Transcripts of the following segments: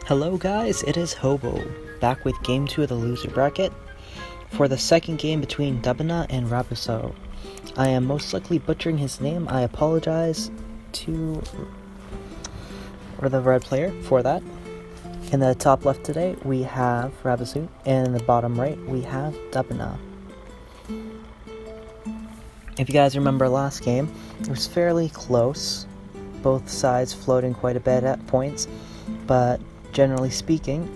Hello guys, it is Hobo, back with Game 2 of the loser bracket, for the second game between Dubina and Rabosot. I am most likely butchering his name. I apologize to the red player for that. In the top left today, we have Rabosot, and in the bottom right, we have Dubina. If you guys remember last game, it was fairly close, both sides floating quite a bit at points, but generally speaking,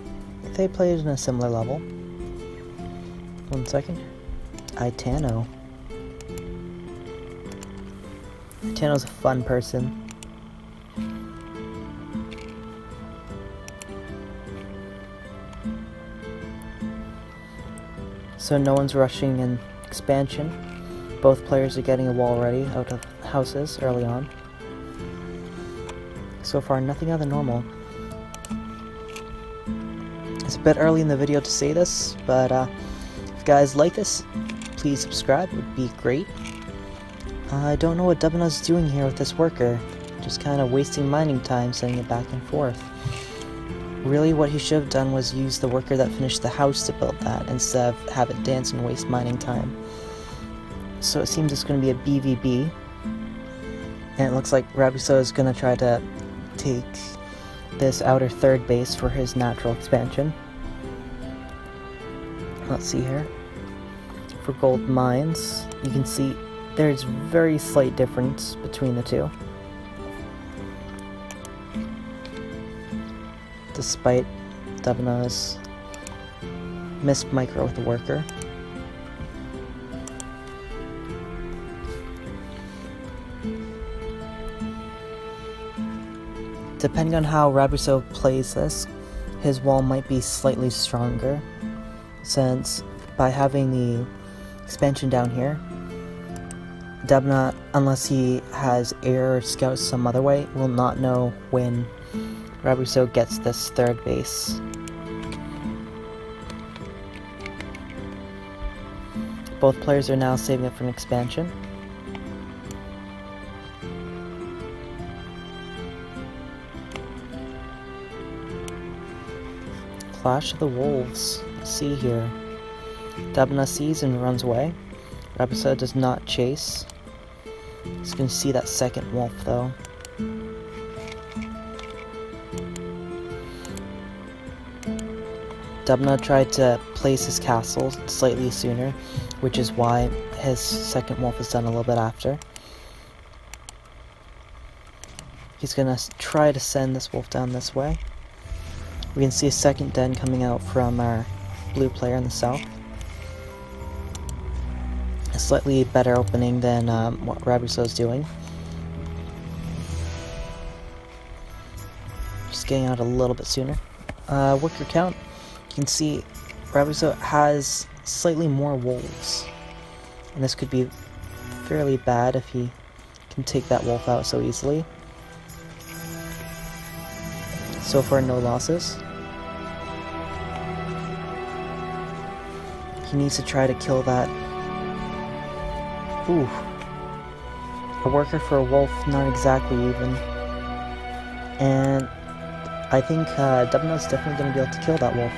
they played in a similar level. 1 second. Itano. Itano's a fun person. So no one's rushing in expansion. Both players are getting a wall ready out of houses early on. So far, nothing out of the normal. It's a bit early in the video to say this, but if you guys like this, please subscribe. It would be great. I don't know what Dubina's doing here with this worker. Just kind of wasting mining time, sending it back and forth. Really, what he should have done was use the worker that finished the house to build that, instead of have it dance and waste mining time. So it seems it's going to be a BVB. And it looks like Rabosot is going to try to take this outer third base for his natural expansion. Let's see here. For gold mines, you can see there's very slight difference between the two. Despite Dubina's missed micro with the worker. Depending on how Rabosot plays this, his wall might be slightly stronger, since by having the expansion down here, Dubina, unless he has air or scouts some other way, will not know when Rabosot gets this third base. Both players are now saving it for an expansion. Clash of the Wolves. Let's see here. Dubina sees and runs away. Rabosot does not chase. He's going to see that second wolf though. Dubina tried to place his castle slightly sooner, which is why his second wolf is done a little bit after. He's going to try to send this wolf down this way. We can see a second den coming out from our blue player in the south. A slightly better opening than what Rabosot is doing. Just getting out a little bit sooner. Worker count. You can see Rabosot has slightly more wolves. And this could be fairly bad if he can take that wolf out so easily. So far, no losses. He needs to try to kill that. Ooh. A worker for a wolf, not exactly even. And I think Dubina's definitely going to be able to kill that wolf.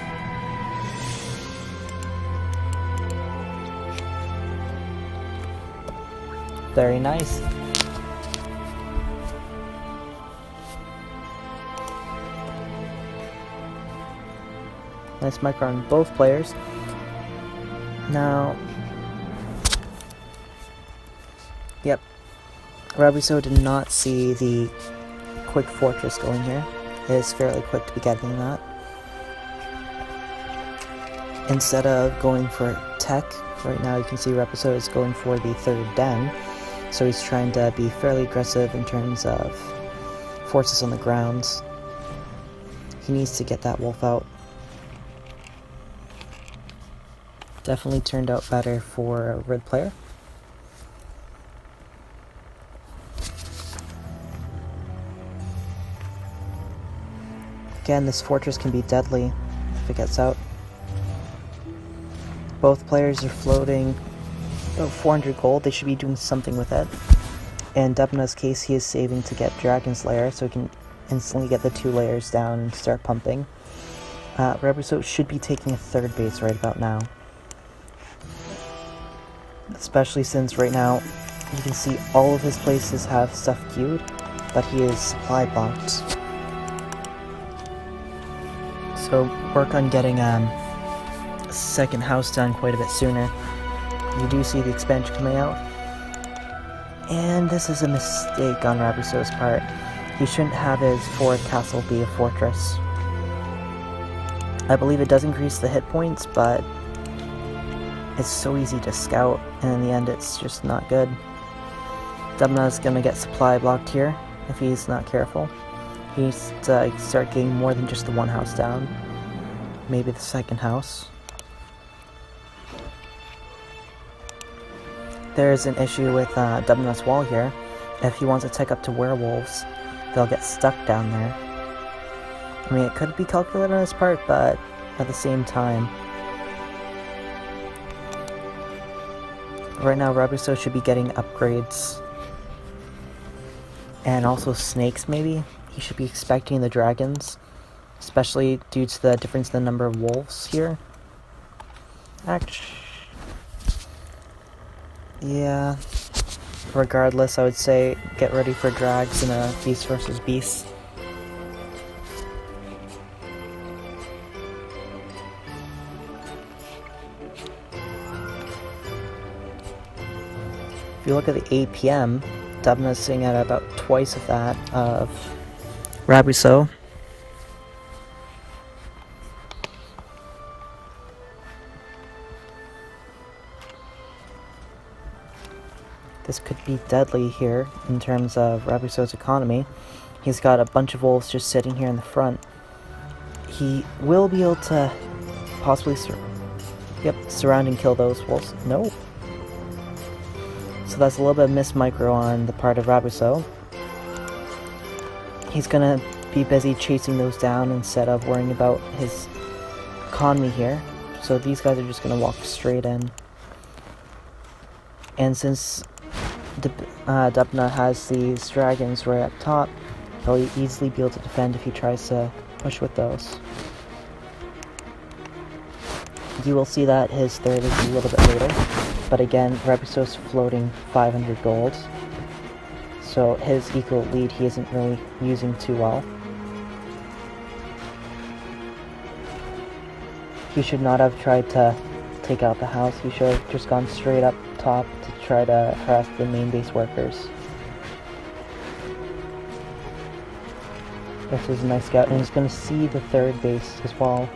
Very nice. Nice micro on both players. Now, yep, Rabosot did not see the quick fortress going here. It is fairly quick to be getting that. Instead of going for tech, right now you can see Rabosot is going for the third den. So he's trying to be fairly aggressive in terms of forces on the grounds. He needs to get that wolf out. Definitely turned out better for a red player. Again, this fortress can be deadly if it gets out. Both players are floating about 400 gold. They should be doing something with it. In Dubina's case, he is saving to get Dragon's Lair, so he can instantly get the 2 layers down and start pumping. Rabosot should be taking a third base right about now. Especially since right now you can see all of his places have stuff queued, but he is supply blocked. So work on getting a second house done quite a bit sooner. You do see the expansion coming out. And this is a mistake on Rabosot's part. He shouldn't have his forward castle be a fortress. I believe it does increase the hit points, but it's so easy to scout, and in the end it's just not good. Dubina's gonna get supply blocked here if he's not careful. He needs to start getting more than just the one house down. Maybe the second house. There's an issue with Dubina's wall here. If he wants to take up to werewolves, they'll get stuck down there. I mean, it could be calculated on his part, but at the same time, right now Rabosot should be getting upgrades. And also snakes, maybe? He should be expecting the dragons, especially due to the difference in the number of wolves here. Yeah. Regardless, I would say get ready for drags in a beast versus beast. If you look at the APM, Dubina's sitting at about twice of that of Rabosot. This could be deadly here in terms of Rabosot's economy. He's got a bunch of wolves just sitting here in the front. He will be able to possibly surround and kill those wolves. No. So that's a little bit of missed micro on the part of Rabosot. He's gonna be busy chasing those down instead of worrying about his economy here. So these guys are just gonna walk straight in. And since Dubina has these dragons right up top, he'll easily be able to defend if he tries to push with those. You will see that his third is a little bit later, but again, Rabosot's floating 500 gold, so his equal lead he isn't really using too well. He should not have tried to take out the house. He should have just gone straight up top to try to harass the main base workers. This is a nice scout, and he's going to see the third base as well.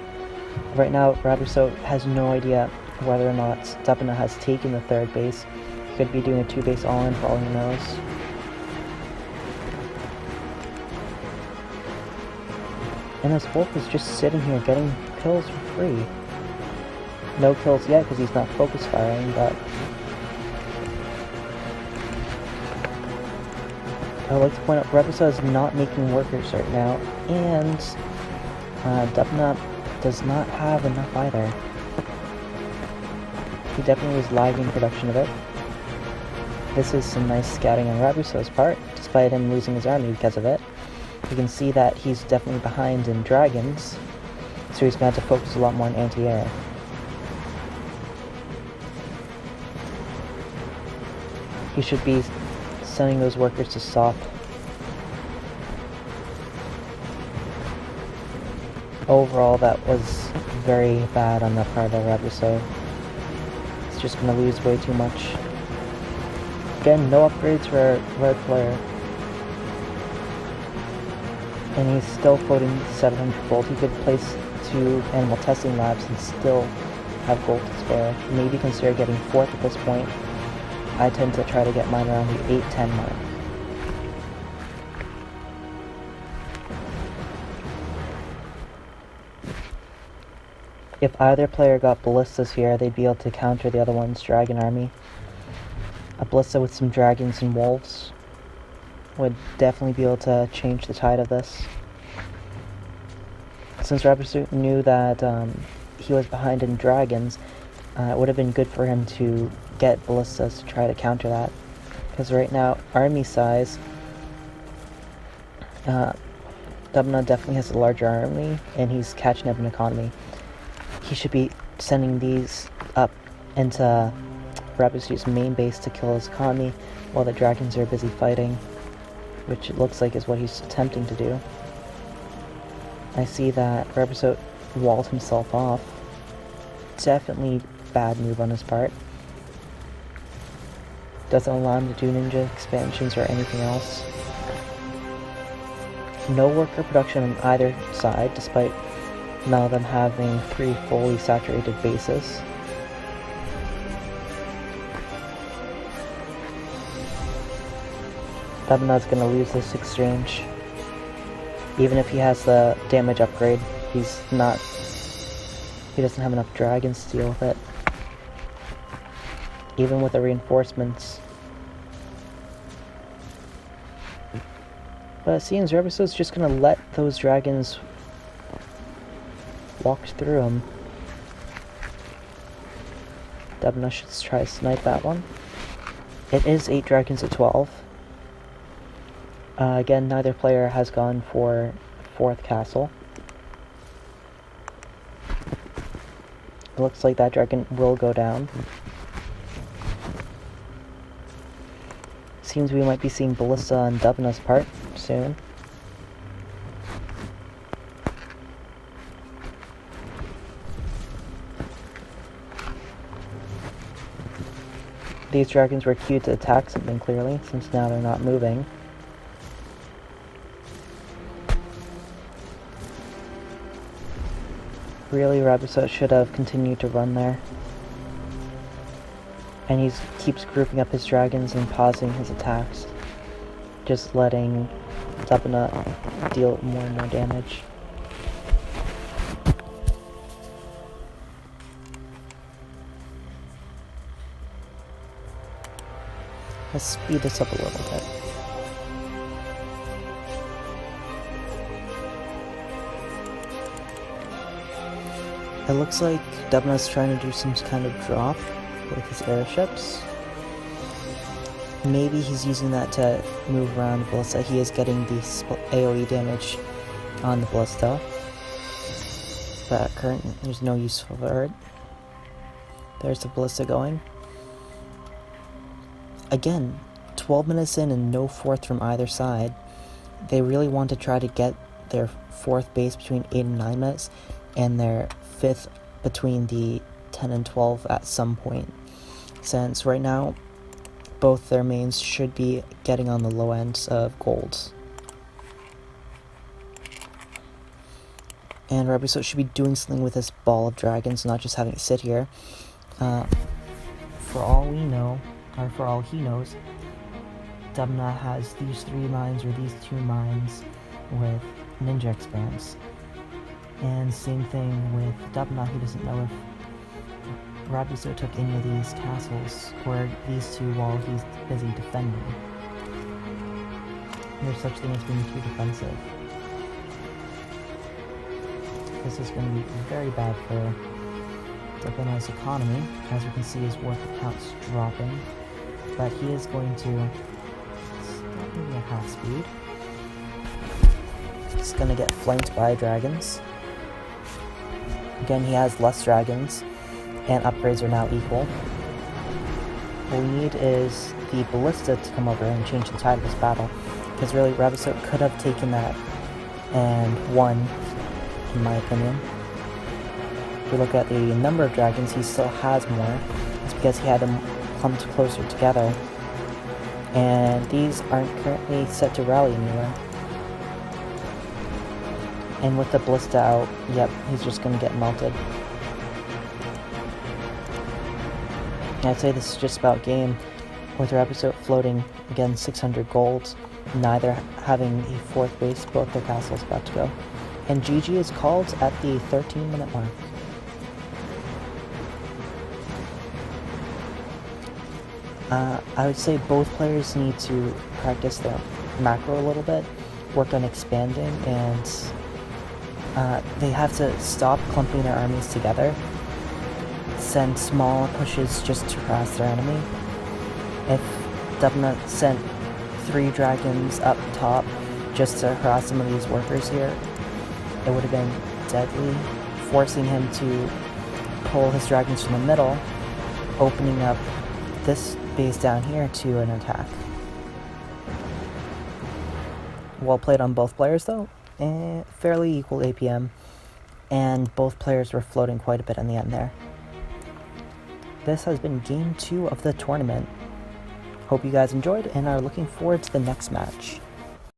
Right now, Rabosot has no idea whether or not Dubina has taken the third base. He could be doing a 2-base all-in for all he knows. And this wolf is just sitting here getting kills for free. No kills yet because he's not focus firing, but I would like to point out Rabosot is not making workers right now, and Dubina does not have enough either. He definitely was lagging production of it. This is some nice scouting on Rabosot's part, despite him losing his army because of it. You can see that he's definitely behind in dragons, so he's going to have to focus a lot more on anti-air. He should be sending those workers to stop. Overall, that was very bad on the part of Rabosot. He's just going to lose way too much. Again, no upgrades for a red player. And he's still floating 700 gold. He could place 2 animal testing labs and still have gold to spare. Maybe consider getting 4th at this point. I tend to try to get mine around the 8-10 mark. If either player got ballistas here, they'd be able to counter the other one's dragon army. A ballista with some dragons and wolves would definitely be able to change the tide of this. Since Rabosot knew that he was behind in dragons, it would have been good for him to get ballistas to try to counter that. Because right now, army size, Dubina definitely has a larger army, and he's catching up in economy. He should be sending these up into Rabosot's main base to kill his economy, while the dragons are busy fighting, which it looks like is what he's attempting to do. I see that Rabosot walled himself off. Definitely bad move on his part. Doesn't allow him to do ninja expansions or anything else. No worker production on either side, despite none of them having 3 fully saturated bases. Dubina's gonna lose this exchange. Even if he has the damage upgrade, he doesn't have enough dragons to deal with it. Even with the reinforcements. But it seems Rabosot's just gonna let those dragons walk through him. Dubina should try to snipe that one. It is 8 dragons to 12. Again, neither player has gone for 4th castle. It looks like that dragon will go down. Seems we might be seeing Ballista on Dubina's part soon. These dragons were queued to attack something clearly, since now they're not moving. Really, Rabosot should have continued to run there. And he keeps grouping up his dragons and pausing his attacks. Just letting Dubina deal more and more damage. Let's speed this up a little bit. It looks like Dubina's trying to do some kind of drop with his airships. Maybe he's using that to move around the Ballista. He is getting the AoE damage on the Ballista. But currently, there's no use for it. There's the Ballista going. Again, 12 minutes in and no 4th from either side. They really want to try to get their 4th base between 8 and 9 minutes, and their 5th between the 10 and 12 at some point. Since right now, both their mains should be getting on the low ends of golds. And Rabosot should be doing something with this ball of dragons, not just having it sit here. For all we know, or for all he knows, Dubina has these 3 mines or these 2 mines with ninja expands. And same thing with Dubina, he doesn't know if Rabosot took any of these castles or these 2 while he's busy defending. There's such thing as being too defensive. This is going to be very bad for Dubina's economy. As we can see, his work account's dropping, but he is going to start moving at half speed. He's going to get flanked by dragons. Again, he has less dragons, and upgrades are now equal. What we need is the Ballista to come over and change the tide of this battle, because really, Rabosot could have taken that and won, in my opinion. If we look at the number of dragons, he still has more. It's because he had them clumped closer together, and these aren't currently set to rally anywhere. And with the Ballista out, yep, he's just going to get melted. I'd say this is just about game, with Rabosot floating, again, 600 golds, neither having a 4th base, both their castles about to go. And GG is called at the 13-minute mark. I would say both players need to practice their macro a little bit, work on expanding, and they have to stop clumping their armies together, send small pushes just to harass their enemy. If Dubina sent 3 dragons up top just to harass some of these workers here. It would have been deadly, forcing him to pull his dragons from the middle, opening up this base down here to an attack. Well played on both players though, fairly equal APM, and both players were floating quite a bit in the end there. This has been game 2 of the tournament. Hope you guys enjoyed and are looking forward to the next match.